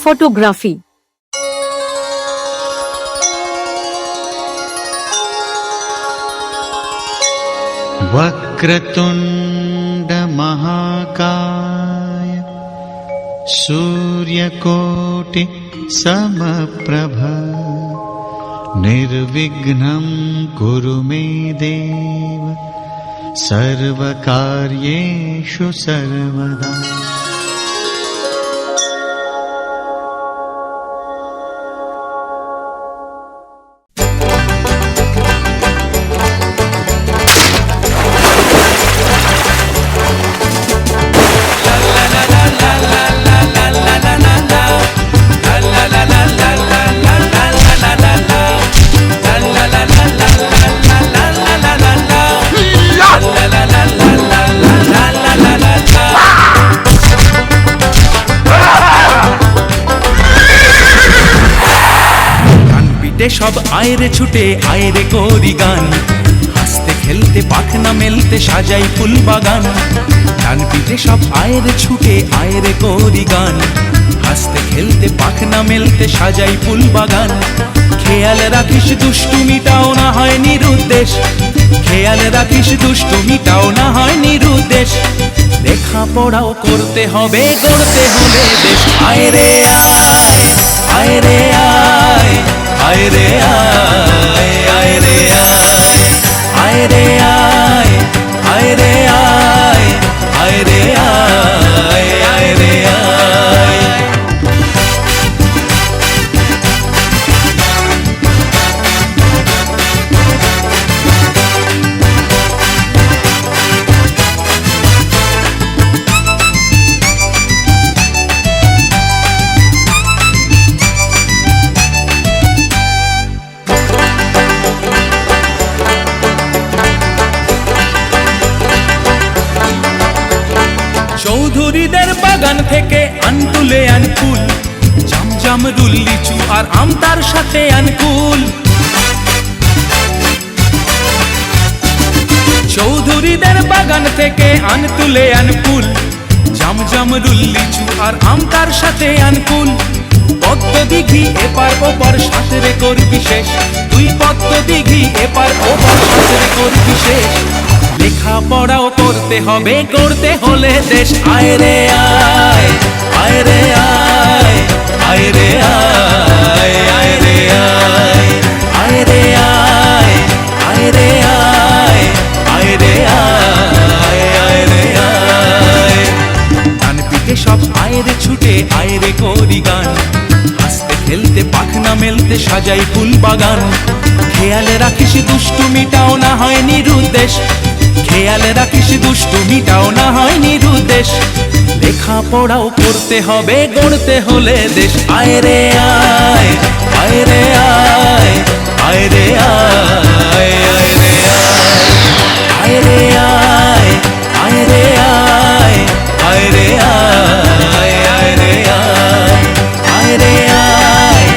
photography. वक्रतुण्ड महाकाय सूर्यकोटि समप्रभ निर्विघ्नं कुरु मे देव सर्वकार्येषु सर्वदा। সব আয়রে ছুটে আয়রে করি গান, হাসতে খেলতে পাখনা মেলতে সাজাই ফুল বাগান। ডান পিঠে সব আয়রে ছুটে আয়রে করি গান, হাসতে খেলতে পাখনা মেলতে সাজাই ফুল বাগান। খেয়াল রাখিস দুষ্টুমিটাও না হয় নিরুদ্দেশ, খেয়াল রাখিস দুষ্টুমিটাও না হয় নিরুদ্দেশ। লেখাপড়াও করতে হবে গড়তে হলে দেশ। আয়রে আয় আয়রে আয় আয়রে আয় আয়রে আয় আয়রে আয় আয়রে আয় আয়রে আয় আয়রে আয়। চৌধুরীদের বাগান থেকে আন তুলে আন ফুল, জামজাম রুল লিচু আর আম তার সাথে আনকুল। চৌধুরীদের বাগান থেকে আন তুলে আন ফুল, জামজাম রুল লিচু আর আম তার সাথে আনকুল। পদ্ম দিঘি এপার ওপার সাঁতরে করবি শেষ, তুই পদ্ম দিঘি এপার ওপার সাঁতরে করবি শেষ। লেখাপড়াও করতে হবে করতে হলে দেশ। আয়রে আয় আয়রে আয় আয়রে আয় আয়রে আয় আয়রে আয় আয়রে আয় আয়রে আয় আয়রে আয়। ডান পিঠে সব আয়রে ছুটে আয়রে করি গান, হাসতে খেলতে পাখনা মেলতে সাজাই ফুল বাগান। খেয়াল রাখিস দুষ্টুমিটাও না হয় নিরুদ্দেশ, খেয়াল রাখিস দুষ্টুমিটাও না হয় নিরুদ্দেশ। লেখাপড়াও করতে হবে গড়তে হলে দেশ। আয়রে আয় আয়রে আয় আয়রে আয় আয়রে আয় আয়রে আয় আয়রে আয় আয়রে আয় আয়রে আয় আয়রে আয় আয়রে আয়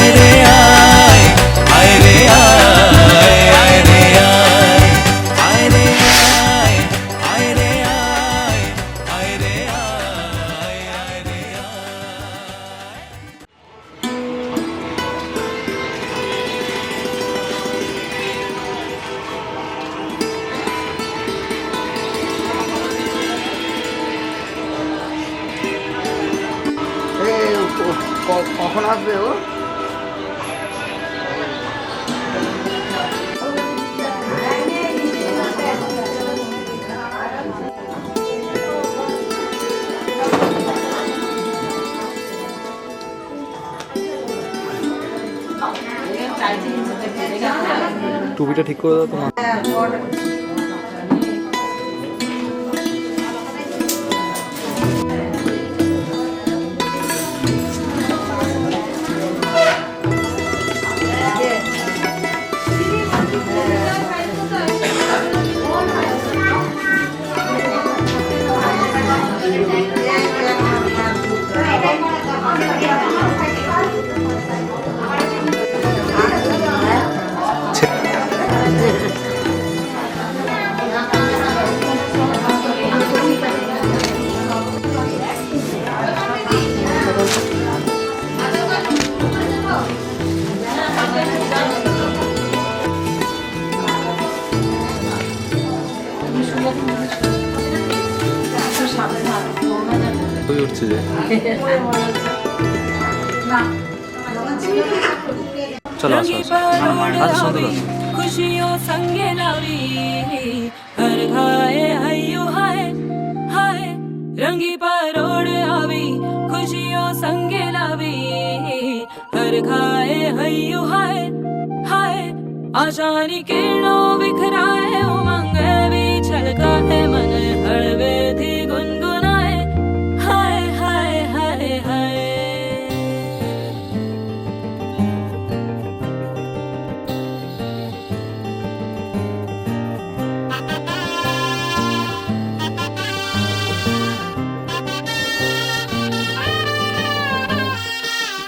আয়রে আয় আয়রে আয় আয়রে আয় আয়রে আয় আয়রে আয় আয়রে কখন আসবে ও? টুপিটা ঠিক করে দাও তোমার। হচ্ছে যে চলো আসো আসো সুন্দর আছে खुशियों संगे लावी हर घाए हयू हाय हाय रंगी परोड़ आवी खुशियों संगे लावी हर घाए हयू हाय हाय आशानी किरणों बिखराए उमंग भी छलका है मन हड़वे थी गुनगुनाए हाय हाय हाय हाय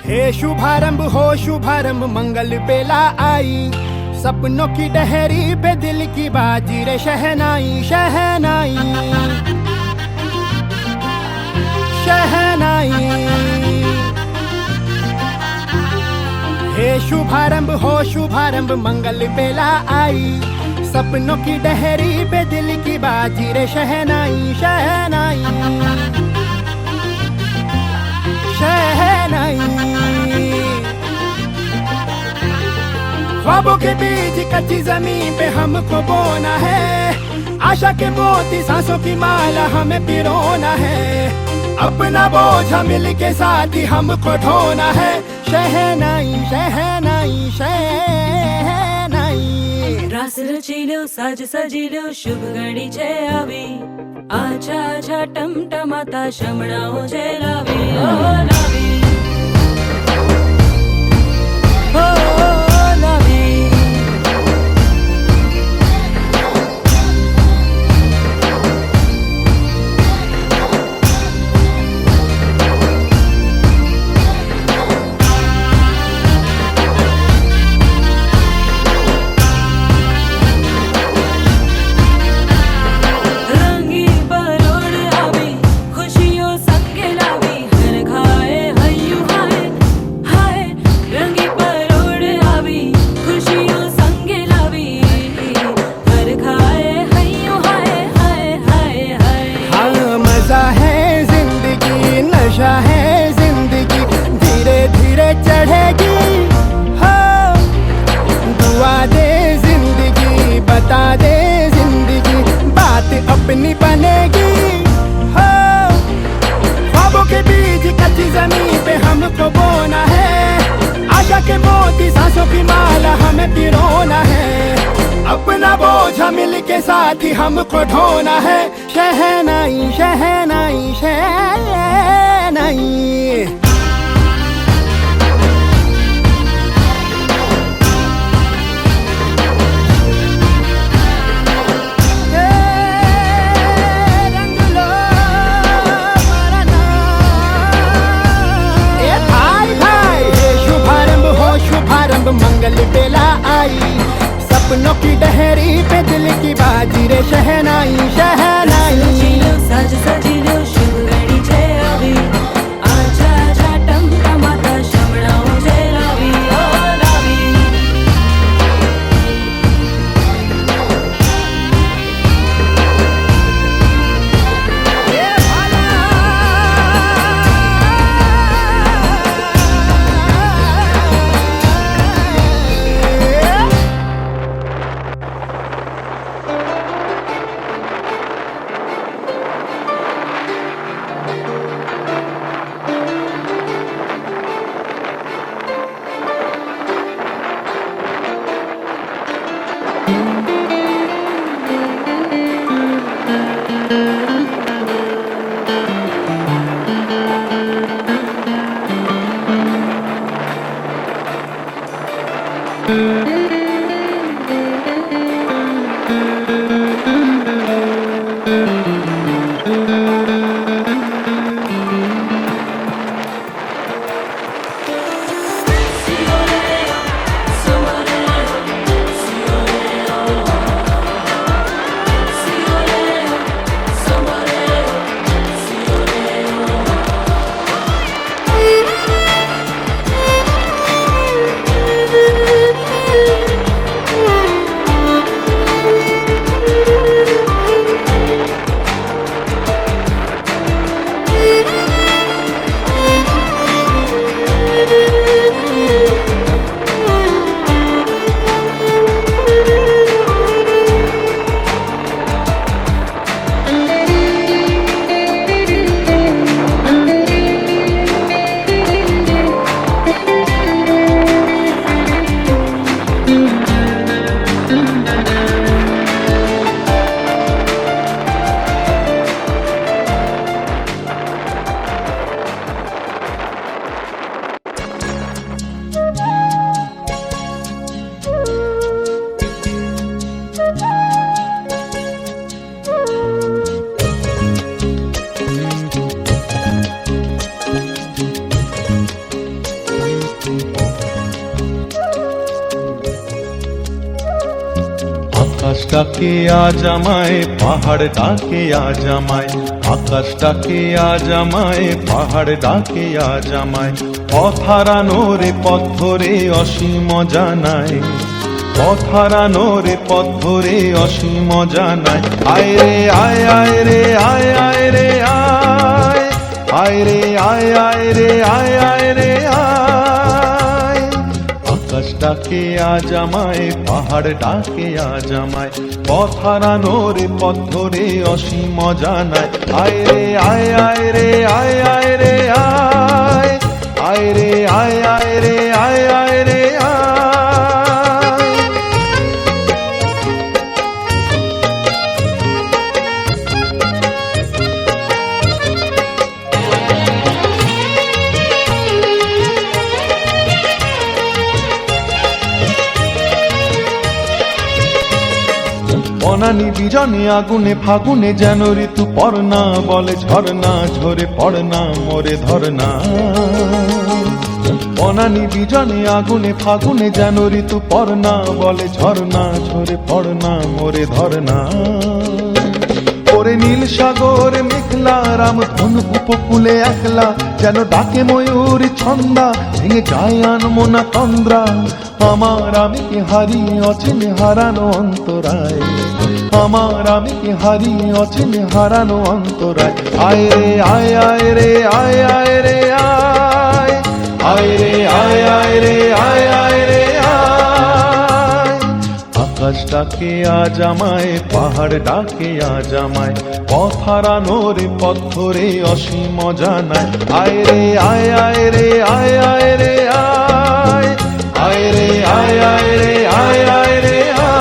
हे शुभारंभ हो शुभारंभ मंगल बेला आई सपनों की डहरी पे दिल की बाजी रे शहनाई शहनाई शहनाई हे शुभारंभ हो शुभारंभ मंगल बेला आई सपनों की डहरी पे दिल की बाजी रे शहनाई शहनाई शहनाई ख्वाबों के बीच कच्ची जमीन पे हमको बोना है आशा के मोती सांसों की माला हमें पिरोना है अपना बोझ मिल के साथ ही हमको ढोना है शहनाई शहनाई शहनाई रास रचिलो साज सजिलो शुभ घड़ी छे आवी आछा आछा टमटमाता शमणाओ जे लावी ओ लावी ओ लावी रंगी परोड़ आवी खुशियों संगे लावी हर घाए हयू हाय हाय रंगी परोड़ आवी खुशियों संगे लावी हर घाए हयू हाय हाय हाय हाय हाँ मजा है जिंदगी नशा है जिंदगी धीरे धीरे चढ़ेगी हाँ दुआ दे जिंदगी बता दे जिंदगी बात अपनी बनेगी हाँ ख्वाबों के बीच कच्ची जमीन पे हमको बोना है आशा के मोती सांसों की माला हमें पिरोना है अपना बोझ मिल के साथ ही हमको ढोना है शहनाई शहनाई शहनाई रंग लो मरना ए भाई भाई हे शुभारंभ हो शुभारंभ मंगल बेला आई सपनों की डहरी पे दिल की बाजी रे शहनाई शहनाई रचिलो साज सजिलो शुभ घड़ी छे आवी आछा आछा टमटमाता शमणाओ जे लावी ओ लावी ए भाला আকাশ ডাকে আজ আমায়, পাহাড় ডাকে আজ আমায়, আকাশ ডাকে আজ আমায়, পাহাড় ডাকে আজ আমায়। পথ হারানো রে পথ ধরে অসীম জানায়, পথ হারানো রে পথ ধরে অসীম জানায়। আয় রে আয় আয় রে আয় আয় রে আয়, আয় রে আয় আয় রে আয় আয় রে আয়। আকাশ ডাকে আজ আমায়, পাহাড় ডাকে আজ আমায়, পথ হারানো রে পথ ধরে অসীম জানায়। আয় রে আয় আয় রে আয় আয় রে আয়, আয় রে আয় আয় রে আয় আয় রে আয়। বনানি বিজনে আগুনে ফাগুনে যেন ঋতু পড়না, বলে ঝরনা ঝরে পড়না মোরে ধরনা। বনানি বিজনে আগুনে ফাগুনে যেন ঋতু পড়না, বলে ঝরনা ঝরে পড়না মোরে ধরনা। ওরে নীল সাগর মেঘলা রামধন উপকূলে একলা, যেন ডাকে ময়ূর ছন্দা ভেঙে যায় আনমনা তন্দ্রা। আমার আমিকে হারিয়ে অচিনে হারানো অন্তরায়, আমার আমিকে হারিয়ে অচিনে হারানো অন্তরায়। আয় রে আয় আয় রে আয় আয় রে আয়, আয় রে আয় আয় রে আয় আয় রে আয়। আকাশ ডাকে আজ আমায়, পাহাড় ডাকে আজ আমায়, পথ হারানো রে পথ ধরে অসীম জানায়। আয় রে আয় আয় রে আয় আয় রে আয়, আয় রে আয় আয় রে আয় আয় রে আয়।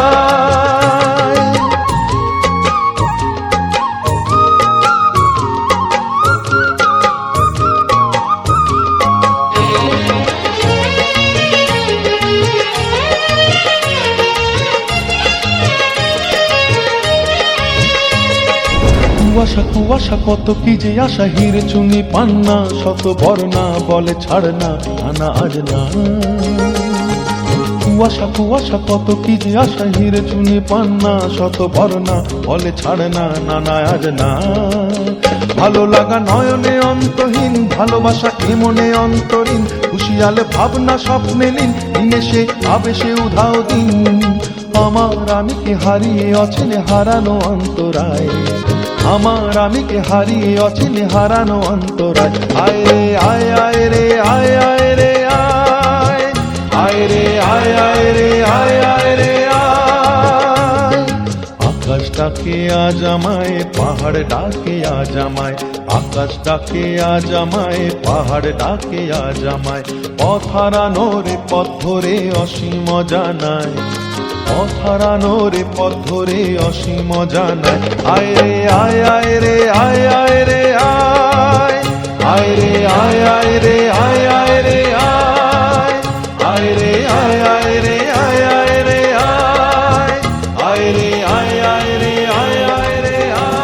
কুয়াশা কুয়াশা কত কি যে আশা, হিরে চুনি পান্না শত বর্ণা, বলে ছাড় না আনা আজ না। কুয়াশা কুয়াশা কত কি যে আশা, হিরে চুনি পান্না শত বর্ণা, বলে ছাড় না নানা আজ না। ভালো লাগা নয়নে অন্তহীন, ভালোবাসা এমনে অন্তরীণ, খুশিয়ালে ভাবনা স্বপ্নে লীন, নিমেষে আবেশে উধাও দিন। আমার আমিকে হারিয়ে অচেনে হারানো অন্তরায়, আমার আমিকে হারিয়ে অচিনে হারানো অন্তরায়। আয় রে আয় আয় রে আয় আয় রে আয়, আয় রে আয় আয় রে আয় আয় রে আয়। আকাশ ডাকে আজ আমায়, পাহাড় ডাকে আজ আমায়, আকাশ ডাকে আজ আমায়, পাহাড় ডাকে আজ আমায়। পথ হারানো রে পথ ধরে অসীম জানায়, পথ হারানো রে পথ ধরে অসীম জানায়। আয় রে আয় আয় রে আয় আয় রে আয়, আয় রে আয় আয় রে আয় আয় রে আয়, আয় রে আয় আয় রে আয় আয় রে আয়, আয় রে আয় আয় রে আয় আয় রে আয়।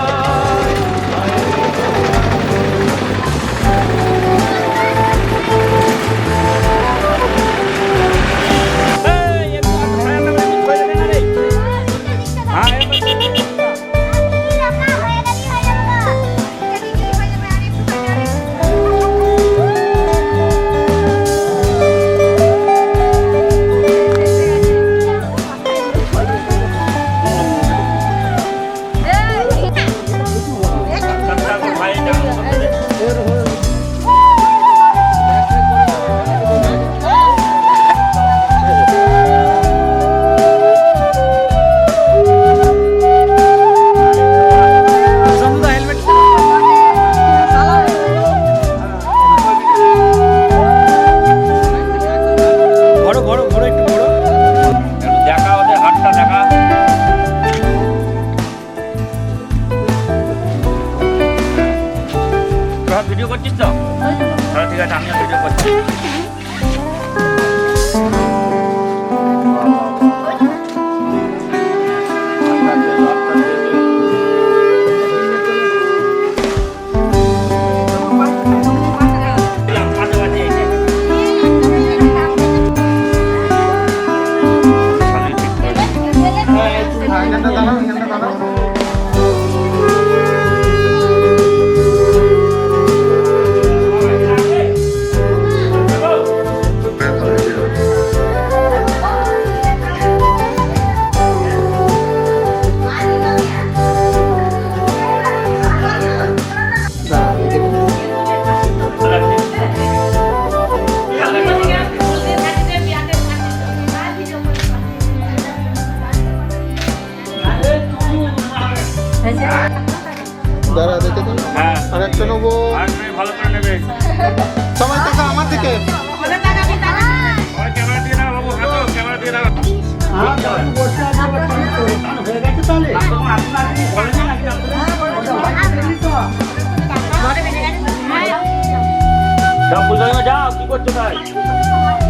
এখানটা দাঁড়াও, এখানটা দাঁড়াও। দাঁড়া দেখে দিন, আর একটা নেবো। সবাই টাকা আমার দিকে। যাও কি করছো তাই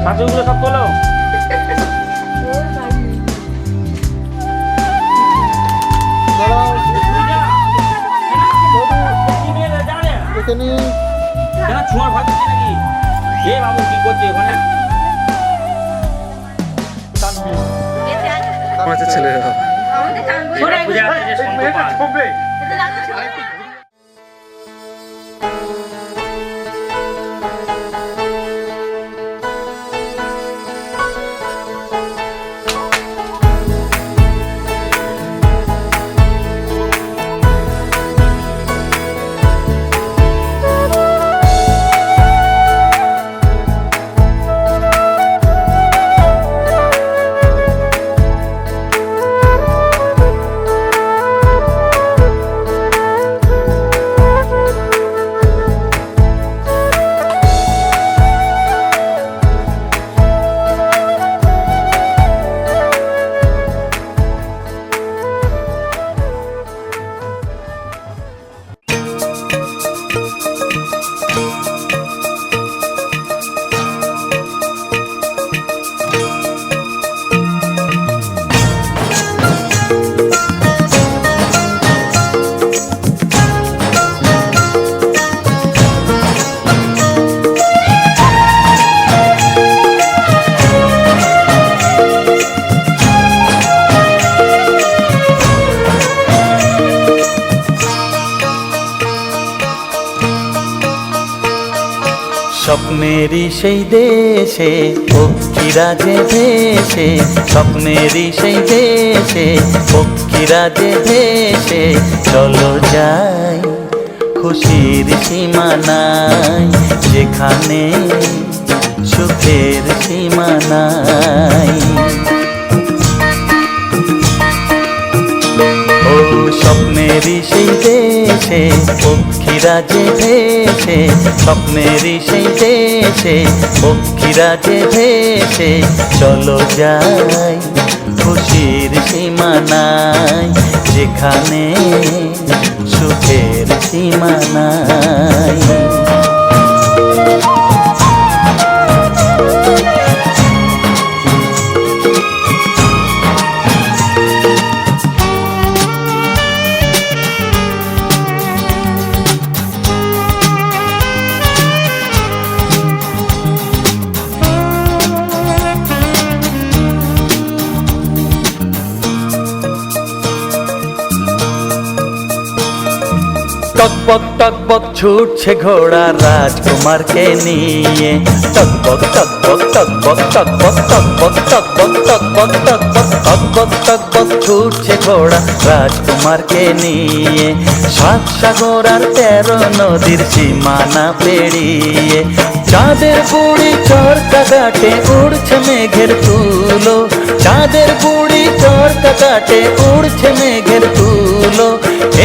শাশুগুলো সব তোলো ছোঁয়ার ভাত নাকি এ বাবু কি করছে ওখানে ছেলেরা পূজা আসছে যে শঙ্করপাল। স্বপ্নেরই সেই দেশে পক্ষীরা যে ভেসে, স্বপ্নেরই সেই দেশে পক্ষীরা যে ভেসে, চলো যাই খুশির সীমা নাই, যেখানে সুখের সীমা নাই। ও স্বপ্নেরই সেই দেশে পক্ষীরা যে ভেসে, স্বপ্নেরই সেই দেশে পক্ষীরা যে ভেসে, চলো যাই খুশির সীমা নাই, যেখানে সুখের সীমা নাই। টকবক টকবক ছুটছে ঘোড়া রাজকুমারকে নিয়ে, টকবক টকবক টকবক টকবক টকবক টকবক টকবক টকবক টকবক টকবক ছুটছে ঘোড়া রাজকুমারকে নিয়ে, 7 সাগর আর 13 নদীর সীমানা পেরিয়ে, চাঁদের বুড়ি চরকা ঘাটে উড়ছে মেঘের তুলো, চাঁদের বুড়ি চরকা ঘাটে উড়ছে মেঘের তুলো,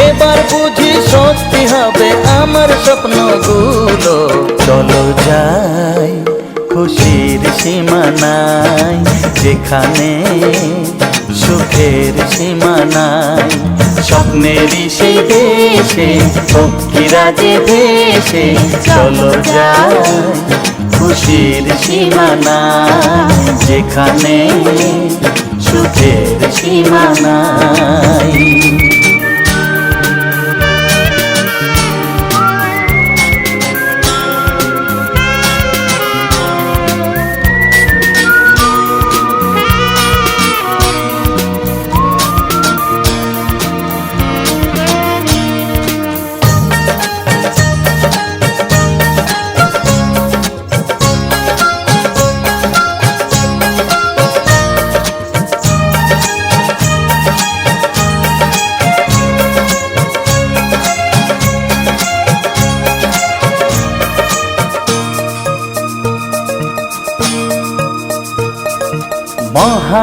এবার বুঝি সত্যি হবে আমার স্বপ্নগুলো, চলো যাই খুশির সীমা নাই, যেখানে সুখের সীমা নাই। স্বপ্নেরই সেই দেশে পক্ষীরা যে ভেসে, চলো যাই খুশির সীমা নাই, যেখানে সুখের সীমা নাই।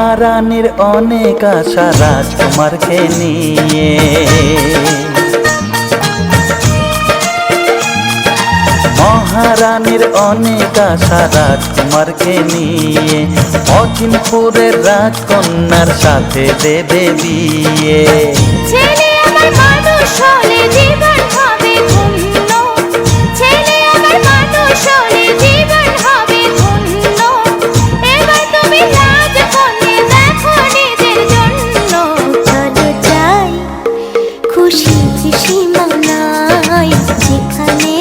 মহারানীর অনেক আশা রাজকুমারকে নিয়ে। মহারানীর অনেক আশা রাজকুমারকে নিয়ে, অচিনপুরের রাজকন্যার সাথে দেবে বিয়ে। ছেলে আমার মানুষ হলে জীবন হবে ধন্য, ছেলে আমার মানুষ হলে জীবন হবে ধন্য। এবার তুমি রাজকন্যা দেখো নিজের জন্য। চলো যাই খুশির সীমানায়, যেখানে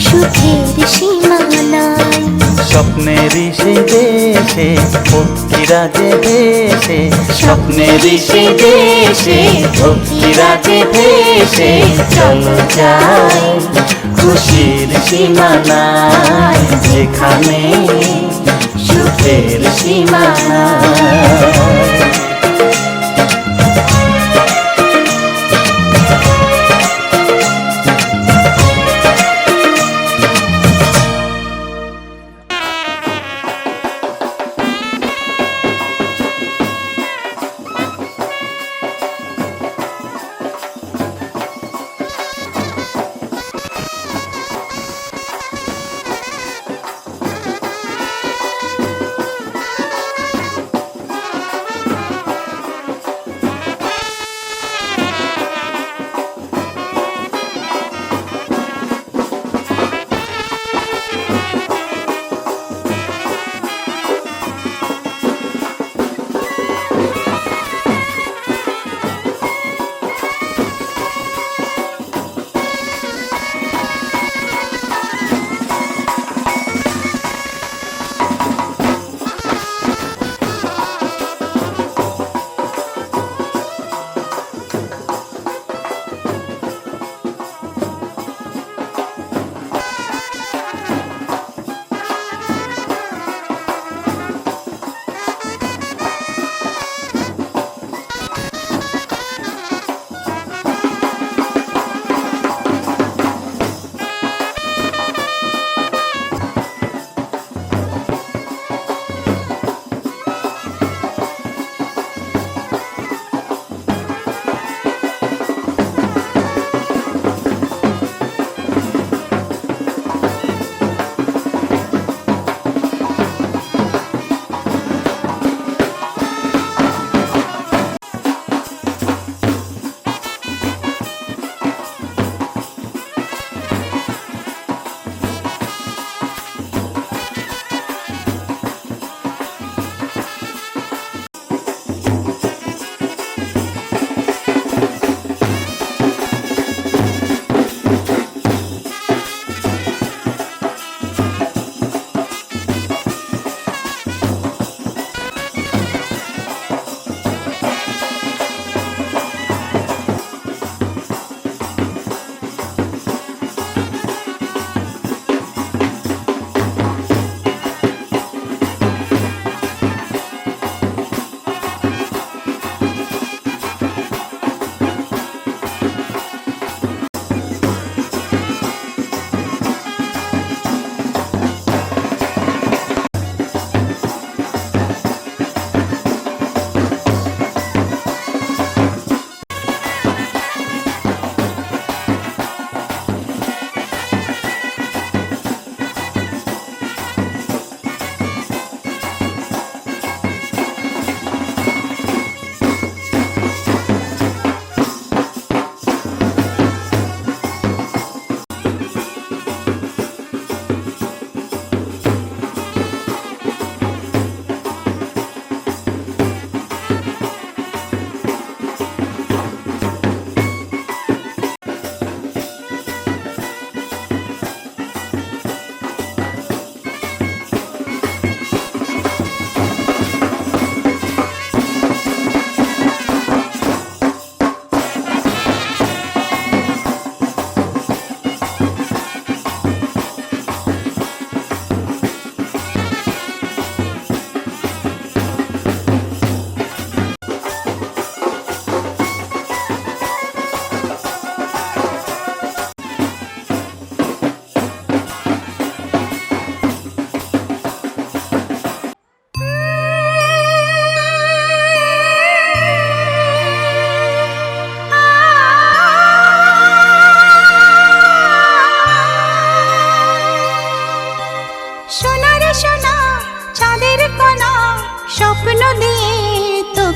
সুখের সীমানায়। স্বপ্নেরই সে দেশে ভক্তিরাজে ভেসে, স্বপ্নেরই সে দেশে ভক্তিরাজে ভেসে। চলো যাই খুশির সীমানায়, যেখানে সুখের সীমানায়।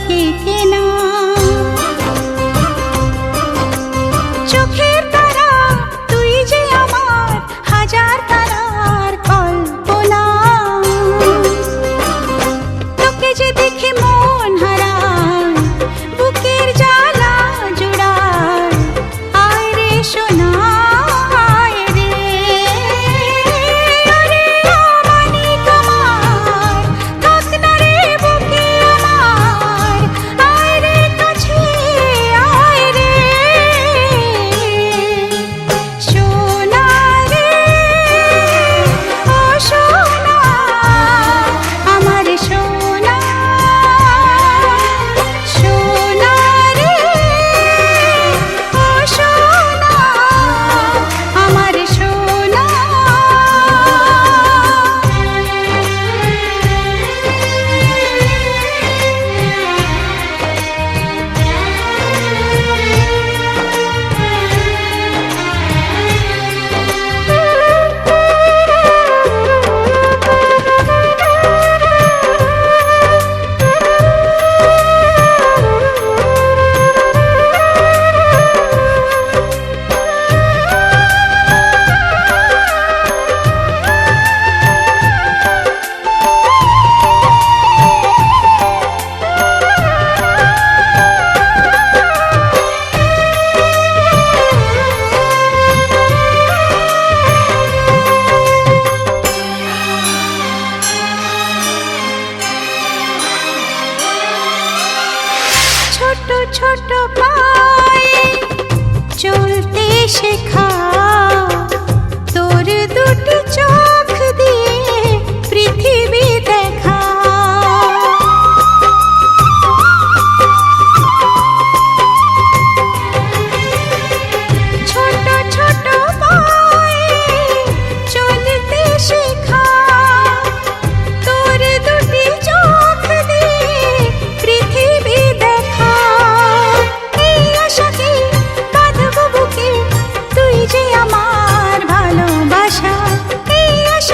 চোখে কেনা চোখের তারা তুই যে আমার হাজার তারার কল্পনা তোকে যে দেখে মন হারায় বুকের জ্বালা জুড়ায় আয় রে সোনা আয় রে আরে আমানি তোমার থাক না রে বুকে আমার আয় রে কাছে আয় রে সোনা রে ও সোনা আমার সোনা সোনা রে ও সোনা আমার সোনা ছোট ছোট পায়ে চলতে শেখা তোর দুটি চোখ দিয়ে পৃথিবী দেখা ছোট ছোট পায়ে চলতে শেখা তোর দুটি চোখ দিয়ে পৃথিবী দেখা এই আশাকে বাঁধব বুকে তুই যে আমার ভালোবাসা এই আশা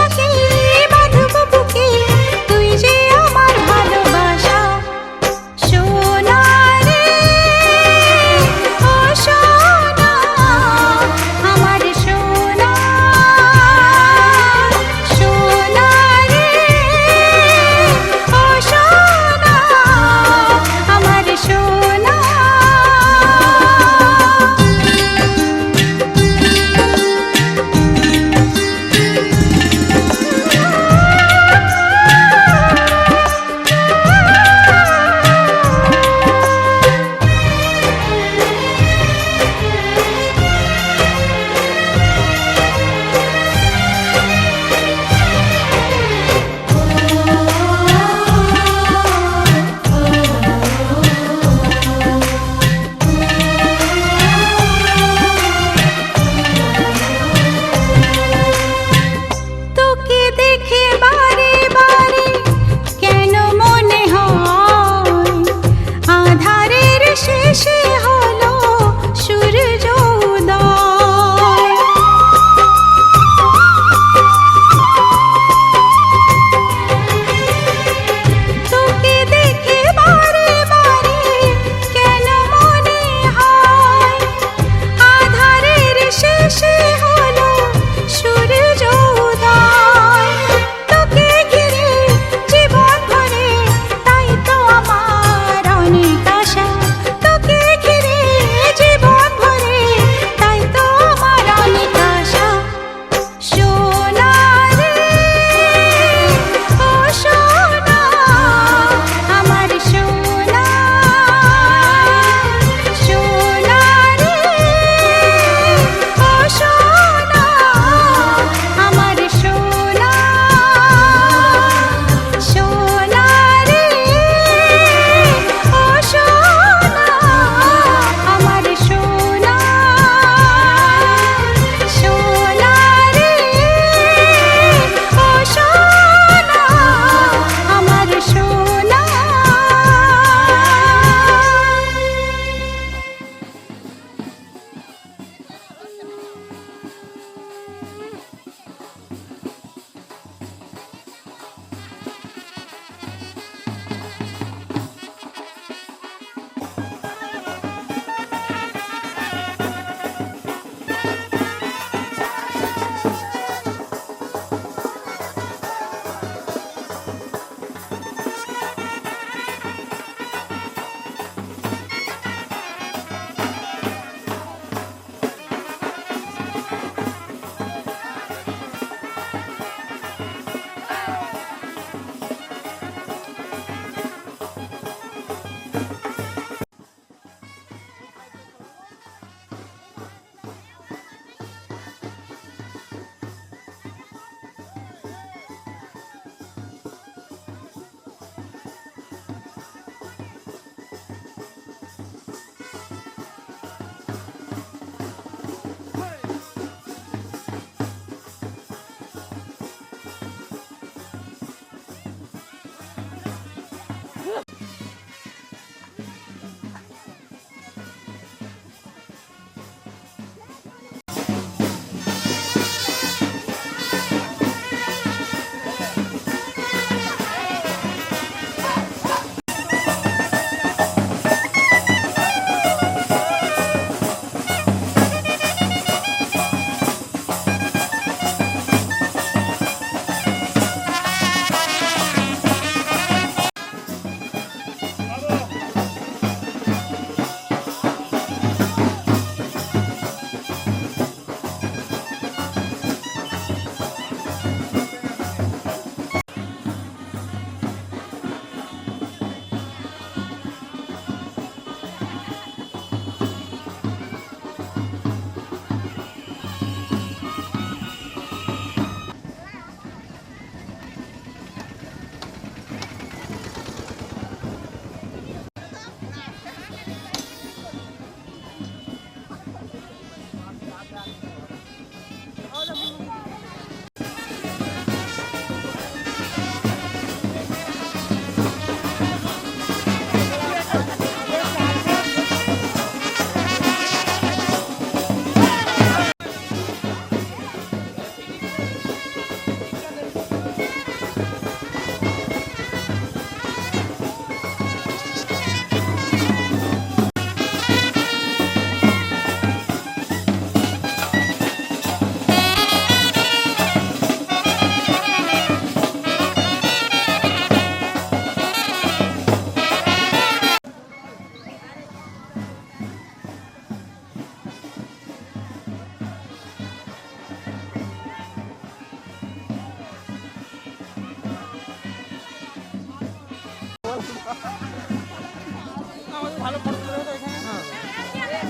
ভালো ফটো তুলে তো এখানে।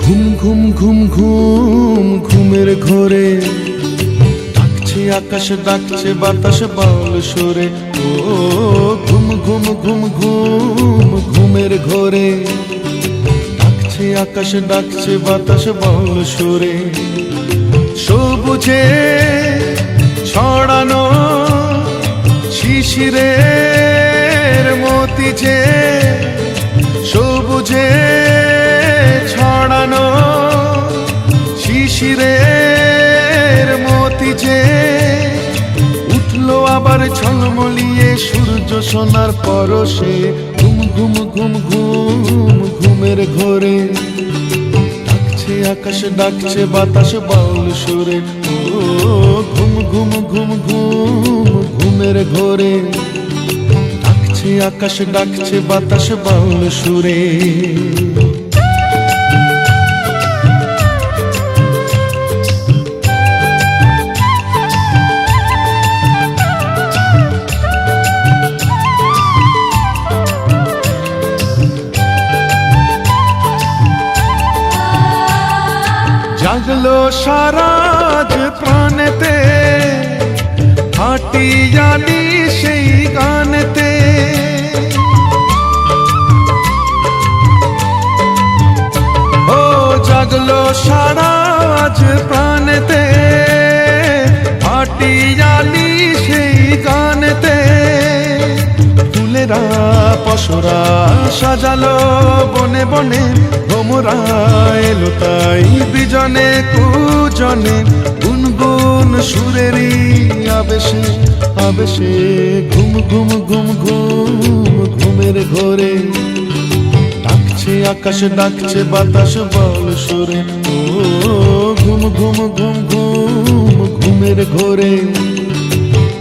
ঘুম ঘুম ঘুম ঘুম ঘুমের ঘোরে ডাকছে আকাশ ডাকছে বাতাস বাউল সুরে ও ঘুম ঘুম ঘুম ঘুম ঘুমের ঘোরে ডাকছে আকাশ ডাকছে বাতাস বাউল সুরে সবুজে ছড়ানো শিশিরের মতি যে সবুজে ছড়ানো শিশিরের মতি যে উঠলো আবার ঝলমলিয়ে সূর্য সোনার পরশে ঘুম ঘুম ঘুম ঘুম ঘুমের ঘোরে ডাকছে আকাশ ডাকছে বাতাস বাউল সুরে ও ঘুম ঘুম ঘুম ঘুম ঘুমের ঘোরে ডাকছে আকাশ ডাকছে বাতাস বাউল সুরে জাগলো সারাজ প্রাণেতে হাটিয়ালি সেই গানেতে ও জাগলো সারাজ প্রাণেতে হাটিয়ালি সেই গানেতে ফুলেরা পশরা সাজালো বনে বনে ভ্রমরা এলো তাই বিজনে কুজনে গুনগুন সুরেরই আবেশে আবেশে ঘুম ঘুম ঘুম ঘুম ঘুমের ঘোরে ডাকছে আকাশ ডাকছে বাতাস বাউল সুরে ও ঘুম ঘুম ঘুম ঘুম ঘুমের ঘোরে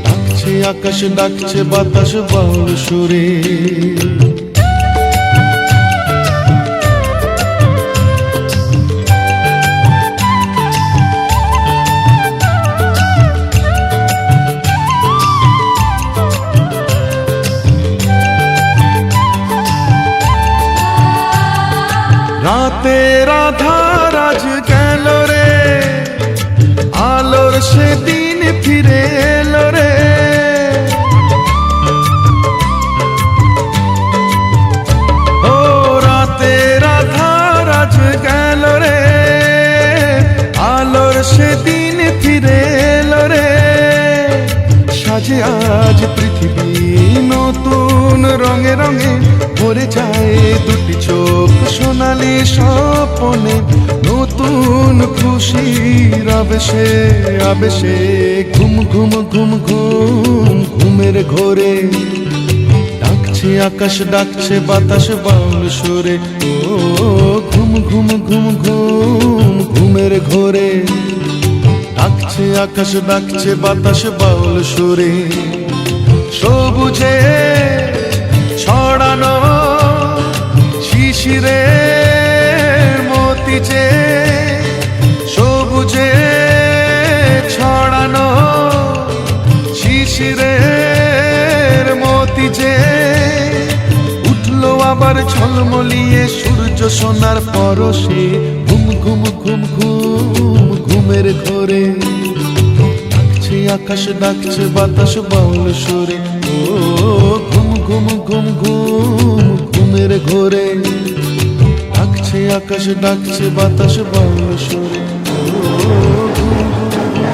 ডাকছে আকাশ ডাকছে বাতাস বাউল সুরে রাতের আধার আজ গেল রে আলোর সেদিন ফিরে এলো রে ও রাতের আধার আজ গেল রে আলোর সেদিন ফিরে এলো রে সাজে আজ পৃথিবী নতুন রঙে রঙে ভরে যায় দুটি চোখ সোনালি স্বপনে নতুন খুশির আবেশে আবেশে ঘুম ঘুম ঘুম ঘুম ঘুমের ঘোরে ডাকছে আকাশ ডাকছে বাতাস বাউল সুরে ও ঘুম ঘুম ঘুম ঘুম ঘুমের ঘোরে ডাকছে আকাশ ডাকছে বাতাস বাউল সুরে সবুজে ছড়ানো শিশিরের মতি যে সবুজে ছড়ানো শিশিরের মতি যে উঠলো আবার ঝলমলিয়ে সূর্য সোনার পরশে ঘুম ঘুম ঘুম ঘুম ঘুমের ঘোরে ডাকছে আকাশ ডাকছে বাতাস বাউল সুরে ও ঘুম ঘুম ঘুম ঘুম ঘুমের ঘোরে ডাকছে আকাশ ডাকছে বাতাস বাউল সুরে ও ঘুম ঘুম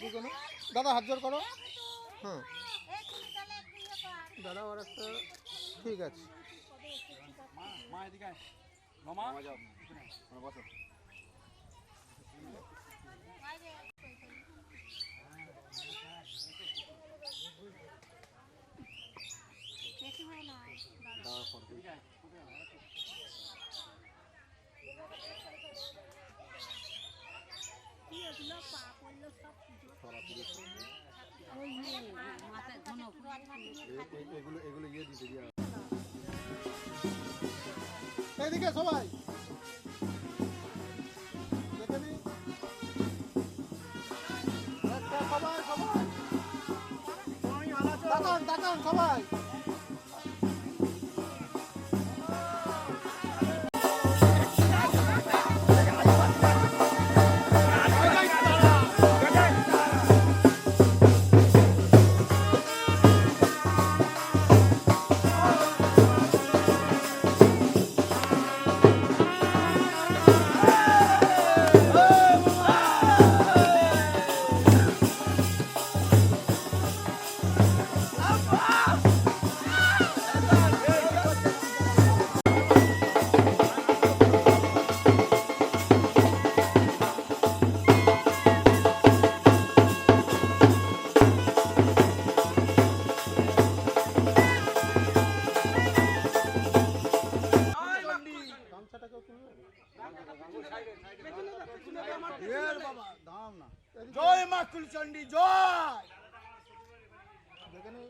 দুটো না দাদা হাত জোর করো হ্যাঁ দাদা আর একটা ঠিক আছে মা এদিকে মামা যাও বসো এদিকে সবাই দেখে নি একটা সবাই সবাই তাকান তাকান সবাই জয় মা কুলচন্ডী জয়। দেখে নি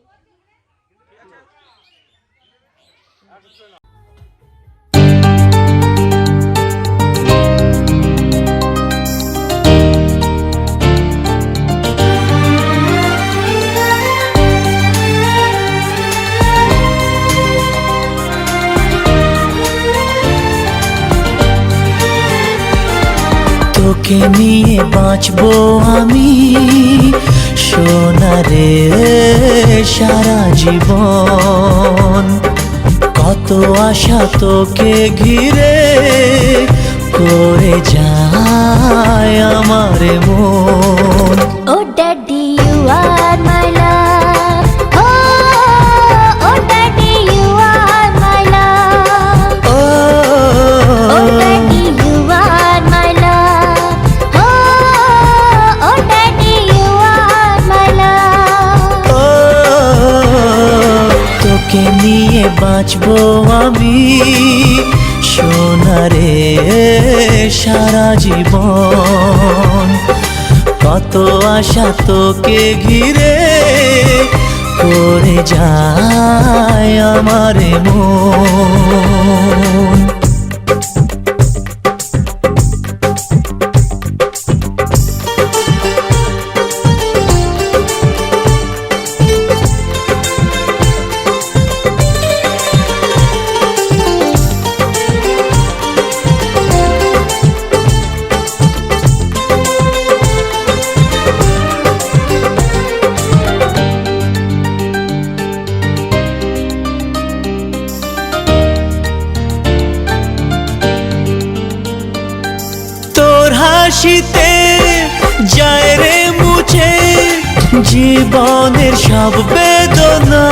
তোকে নিয়ে বাঁচবো আমি সোনারে সারা জীবন, কত আশা তোকে ঘিরে করে যায় আমার মন। Oh daddy, you are my love. Oh daddy, you are my love. Oh daddy, you are my love. Oh daddy, you are my love. তোকে নিয়ে বাঁচবো আমি সোনারে সারা জীবন, কত আশা তোকে ঘিরে করে যায় আমার মন। হাসিতে যায় রে মুছে জীবনের সব বেদনা,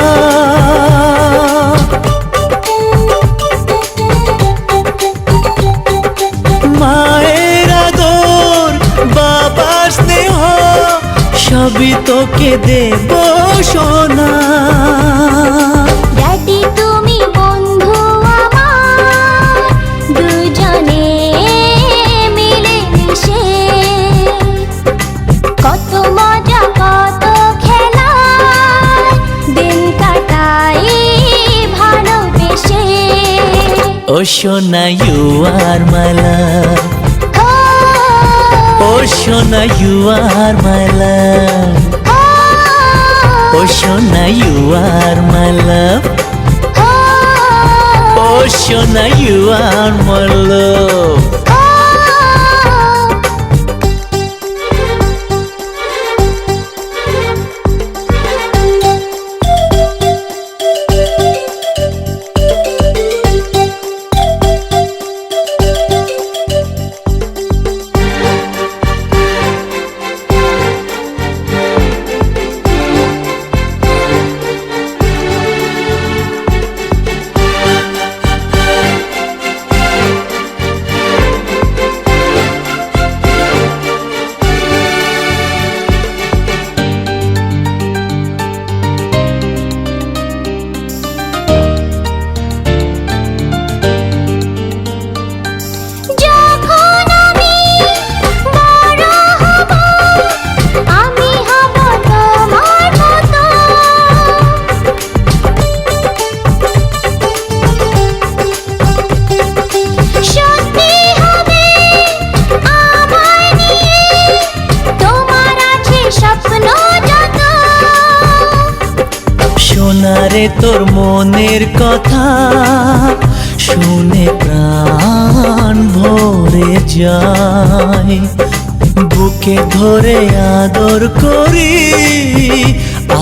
মায়ের আদর বাবার স্নেহ সবই তোকে দেব সোনা। Daddy, তুমি বন্ধু আমার, দুজনে মিলে মিশে কত মজা কত খেলা দিন কাটাই ভালোবেসে। ও সোনা ইউ আর মাই লাভ, ও সোনা ইউ আর মাই লাভ, ও সোনা ইউ আর মাই লাভ, ও সোনা ইউ আর মাই লাভ। স্বপ্ন যত সোনারে তোর মনের কথা শুনে প্রাণ ভরে যায়, বুকে ধরে আদর করি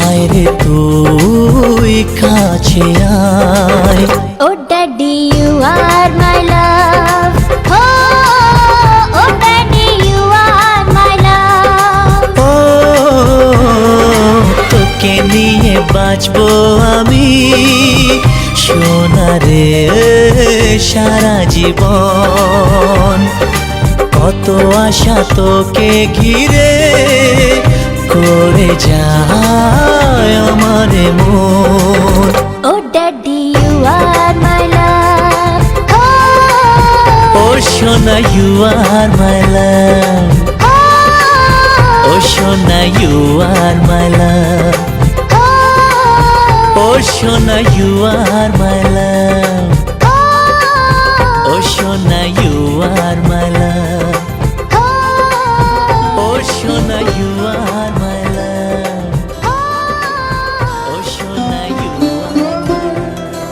আয় রে তুই কাছে আয়। Oh daddy, you are my love. Oh daddy, you are my love. ও তোকে নিয়ে বাঁচবো আমি সোনারে সারা জীবন, কত আশা তোকে ঘিরে করে যায় আমার মন। Oh daddy, you are my love. ও সোনা ইউ আর মাই লাভ, ও সোনা ইউ আর মাই লাভ, ও সোনা ইউ আর মাই লাভ, ও সোনা ইউ আর মাই লাভ, ও সোনা ইউ আর মাই লাভ, ও সোনা ইউ আর মাই লাভ।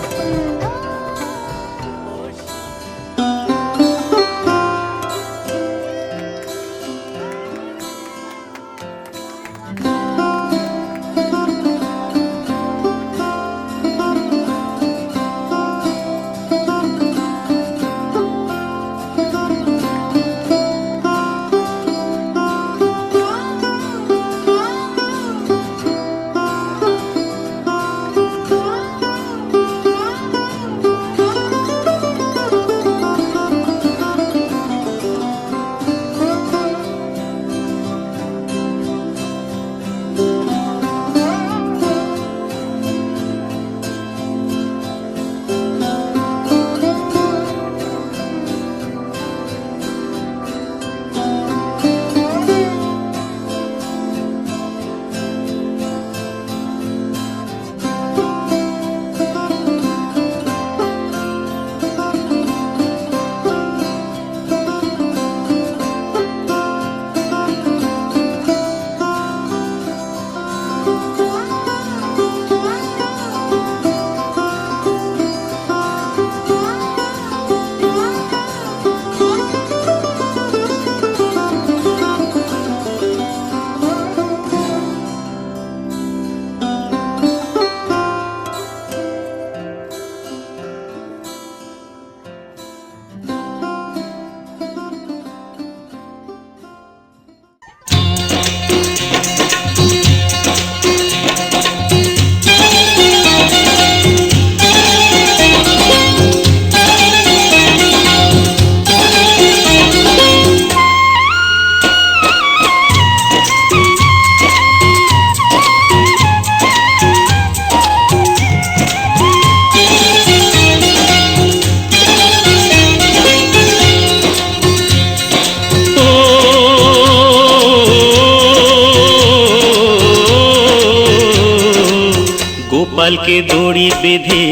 গোপালকে দড়ি বেঁধে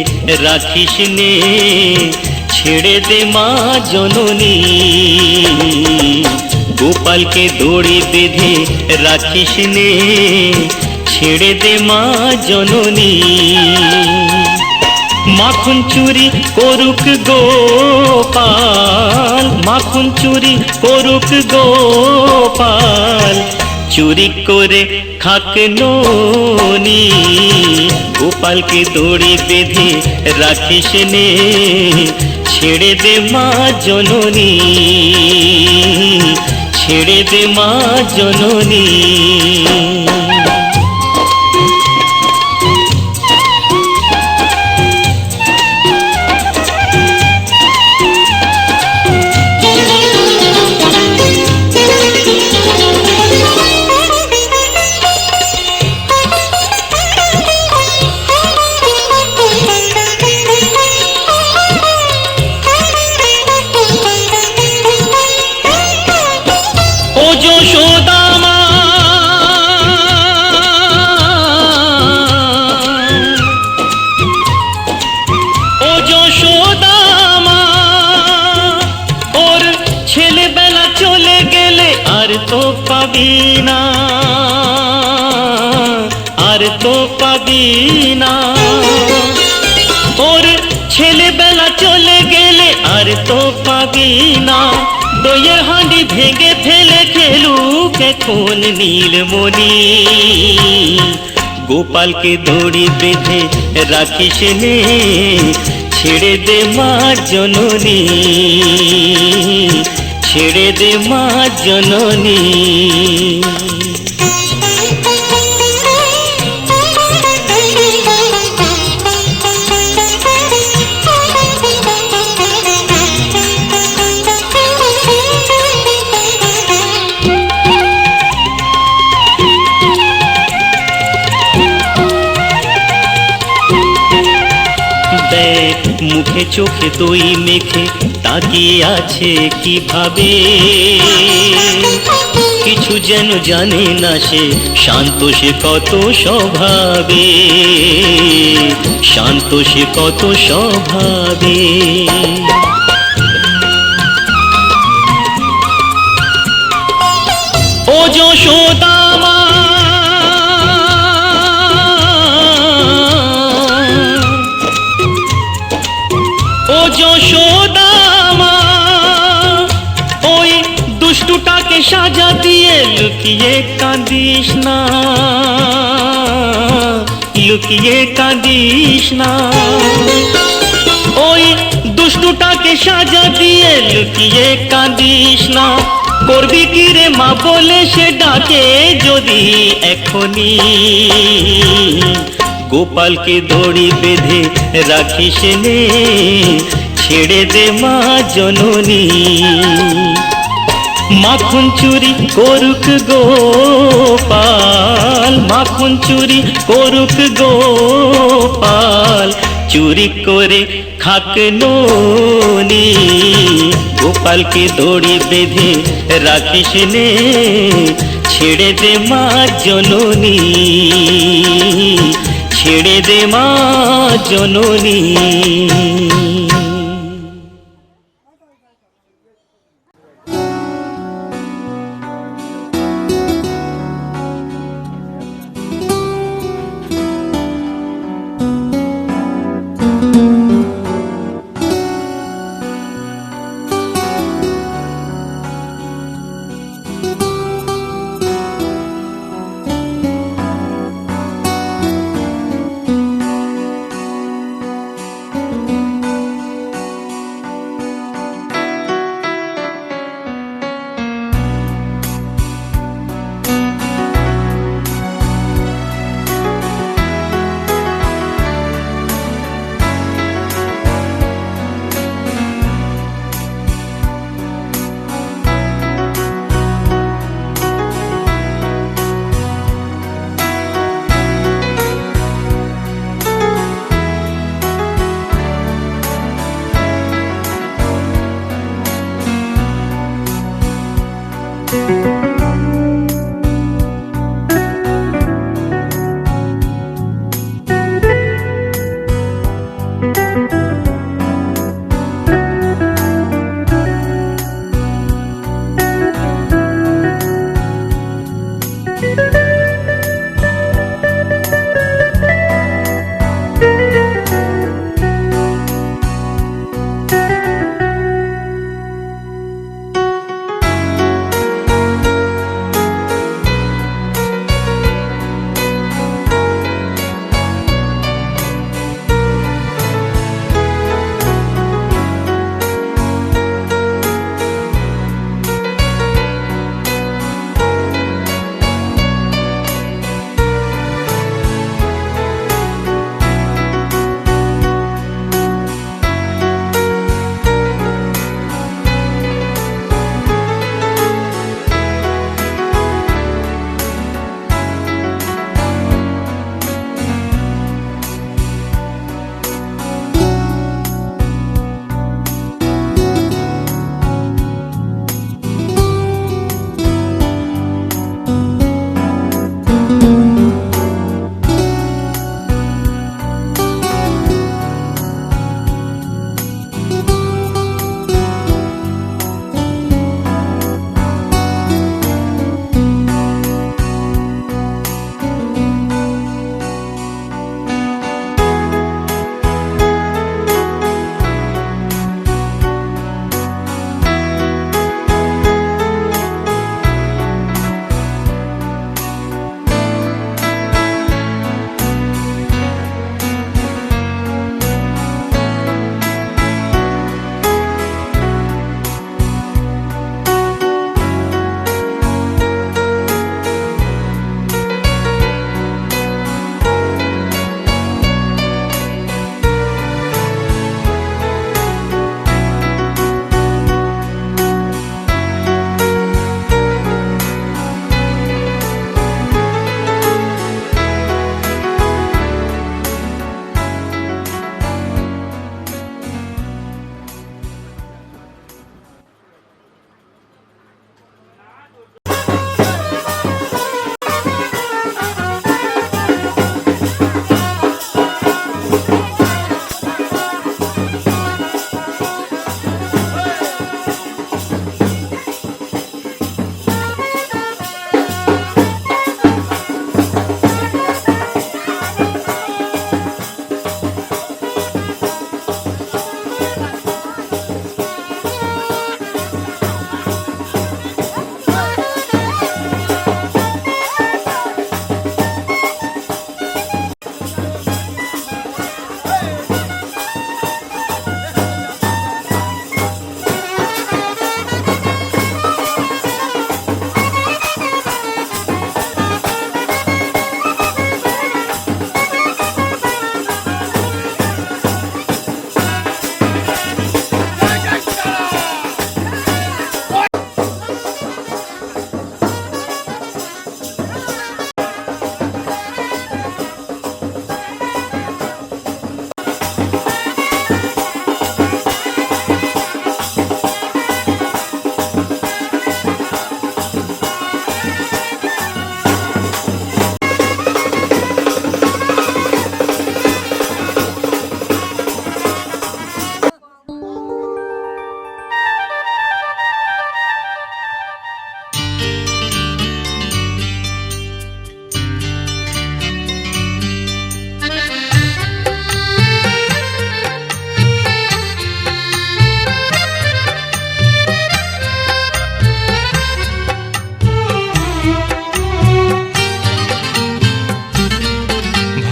রাখিস নে, ছেড়ে দে মা জননী। গোপালকে দড়ি বেঁধে রাখিস নে, ছেড়ে দে মা জননী। মাখন চুরি করুক গোপাল, মাখন চুরি করুক গোপাল, চুরি করে খাক ননি। গোপালকে দড়ি বেঁধে রাখিস নে, ছেড়ে দে মা জননী, ছেড়ে দে মা জননী। ও যশোদা মা আর তো পাবি না। ওর ছেলেবেলা চলে গেলে আর তো পাবি না। দইয়ের হাঁড়ি ভেঙে ফেলে খেলুক এখন নীলমণি। গোপালকে দড়ি বেঁধে রাখিস নে, ছেড়ে দে মা জননী, ছেড়ে দে মা জননী। মুখে চোখে দই মেখে তাকিয়ে আছে কিভাবে, কিছু যেন জানে না সে, শান্ত সে কত স্বভাবে, শান্ত সে কত স্বভাবে। ও যশোদা মা, ও যশোদা মা, ওই দুষ্টুটাকে সাজা দিয়ে লুকিয়ে কাঁদিস না, লুকিয়ে কাঁদিস না। ওই দুষ্টুটাকে সাজা দিয়ে লুকিয়ে কাঁদিস না। করবি কি রে মা বলে সে ডাকে যদি এখনি। গোপালকে দড়ি বেঁধে রাখিস নে, ছেড়ে দে মা জননী। মাখন চুরি করুক গোপাল, মাখন চুরি করুক গোপাল, চুরি করে খাক ননি। গোপালকে দড়ি বেঁধে রাখিস নে, ছেড়ে দে মা জননী, ছেড়ে দে মা জননী।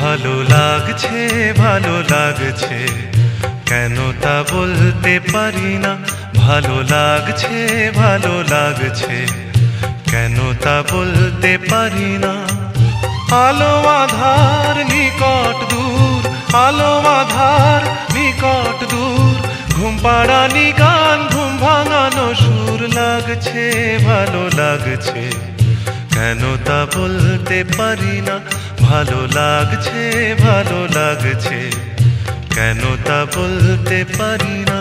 ভালো লাগছে ভালো লাগছে, কেন তা বলতে পারি না। ভালো লাগছে ভালো লাগছে, কেন তা বলতে পারি না। আলো আধার নিকট দূর, আলো আধার নিকট দূর, ঘুম পাড়ানি গান ঘুম ভাঙানো সুর। লাগছে ভালো লাগছে, কেন তা বলতে পারি না। ভালো লাগছে ভালো লাগছে, কেন তা বলতে পারি না।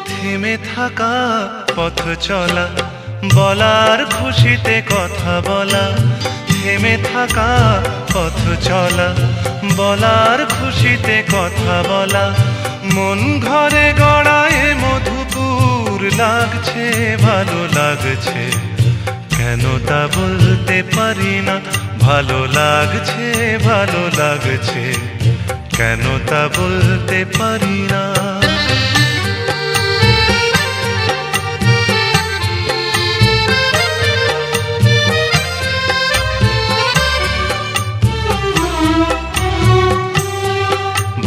থেমে থাকা পথ চলা, বলার খুশিতে কথা বলা। থেমে থাকা পথ চলা, বলার খুশিতে কথা বলা। মন ঘরে গড়ায় মধুপুর। লাগছে ভালো লাগছে, কেন তা বলতে পারি না। ভালো লাগছে ভালো লাগছে, কেন তা বলতে পারি না।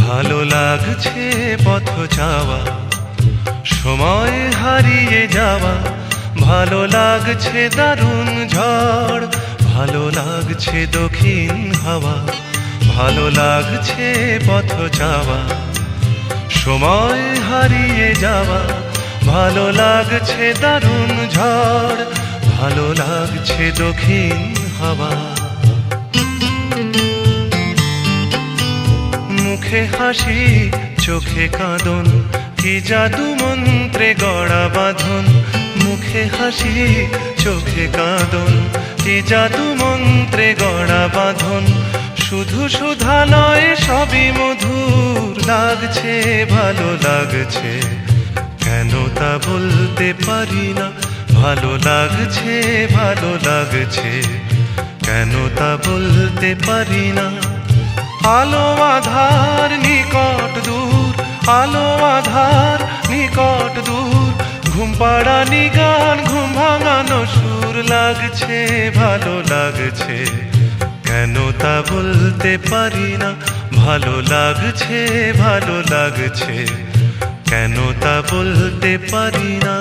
ভালো লাগছে পথ যাওয়া, সময় হারিয়ে যাওয়া। ভালো লাগছে দারুণ ঝড়, ভালো লাগছে দক্ষিণ হাওয়া। ভালো লাগছে পথ যাওয়া, সময় হারিয়ে যাওয়া। ভালো লাগছে দারুণ ঝড়, ভালো লাগছে দক্ষিণ হাওয়া। মুখে হাসি চোখে কাঁদন, কি জাদু মন্ত্রে গড়া বাঁধন। মুখে হাসি চোখে কাঁদন, কি জাদু মন্ত্রে গড়া বাঁধন। শুধু সুধা নয় সবই মধুর। লাগছে ভালো লাগছে, কেন তা বলতে পারি না। ভালো লাগছে ভালো লাগছে, কেন তা বলতে পারি না। আলো আধার নিকট দূর, আলো আধার নিকট দূর, ঘুম পাড়ানি গান ঘুম ভাঙানো সুর। লাগছে ভালো লাগছে, কেন তা বলতে পারি না। ভালো লাগছে ভালো লাগছে, কেন তা বলতে পারি না।